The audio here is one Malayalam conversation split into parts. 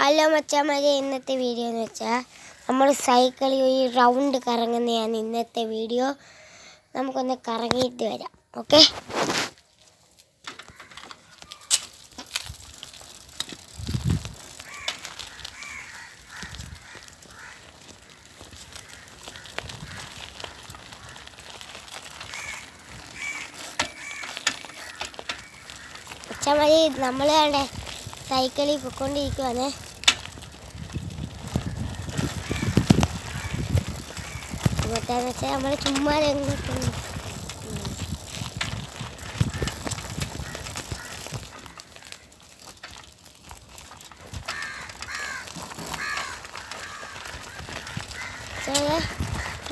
ഹലോ മച്ചാമാരെ, ഇന്നത്തെ വീഡിയോ എന്ന് വെച്ചാൽ നമ്മൾ സൈക്കിളിൽ ഈ റൗണ്ട് കറങ്ങുന്നതാണ് ഇന്നത്തെ വീഡിയോ. നമുക്കൊന്ന് കറങ്ങിയിട്ട് വരാം. ഓക്കെ, മച്ചാമാരെ നമ്മൾ സൈക്കിളിൽ പൊയ്ക്കൊണ്ടിരിക്കുവാണ്. എങ്ങോട്ടാന്ന് വെച്ചാൽ നമ്മൾ ചുമ്മാ എങ്ങോട്ടും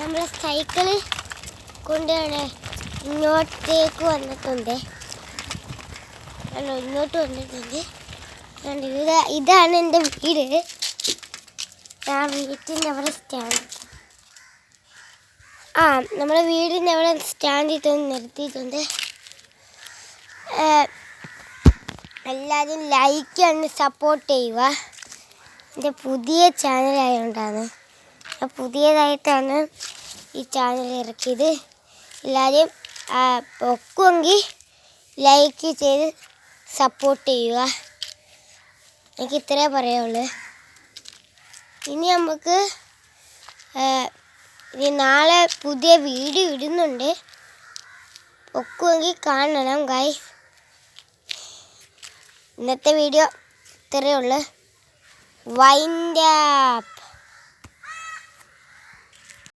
നമ്മൾ സൈക്കിള് കൊണ്ടാണ് ഇങ്ങോട്ടേക്ക് വന്നിട്ടുണ്ട്. ഇങ്ങോട്ട് വന്നിട്ടുണ്ട്. ഇതാണ് എൻ്റെ വീട്. ഞാൻ വീട്ടിൻ്റെ അവിടെ സ്റ്റാൻഡ് നമ്മുടെ വീടിൻ്റെ അവിടെ സ്റ്റാൻഡിൽ നിർത്തിയിട്ടുണ്ട്. എല്ലാവരും ലൈക്ക് ആണ്, സപ്പോർട്ട് ചെയ്യുക. എൻ്റെ പുതിയ ചാനലായതുകൊണ്ടാണ്, പുതിയതായിട്ടാണ് ഈ ചാനൽ ഇറക്കിയത്. എല്ലാവരും ഒക്കുമെങ്കിൽ ലൈക്ക് ചെയ്ത് സപ്പോർട്ട് ചെയ്യുക. എനിക്ക് ഇത്രേ പറയുള്ളൂ. ഇനി നമുക്ക് ഇനി നാളെ പുതിയ വീഡിയോ ഇടുന്നുണ്ട്. ഒക്കുമെങ്കിൽ കാണണം ഗൈസ്. ഇന്നത്തെ വീഡിയോ ഇത്രയേ ഉള്ളൂ. Wind up.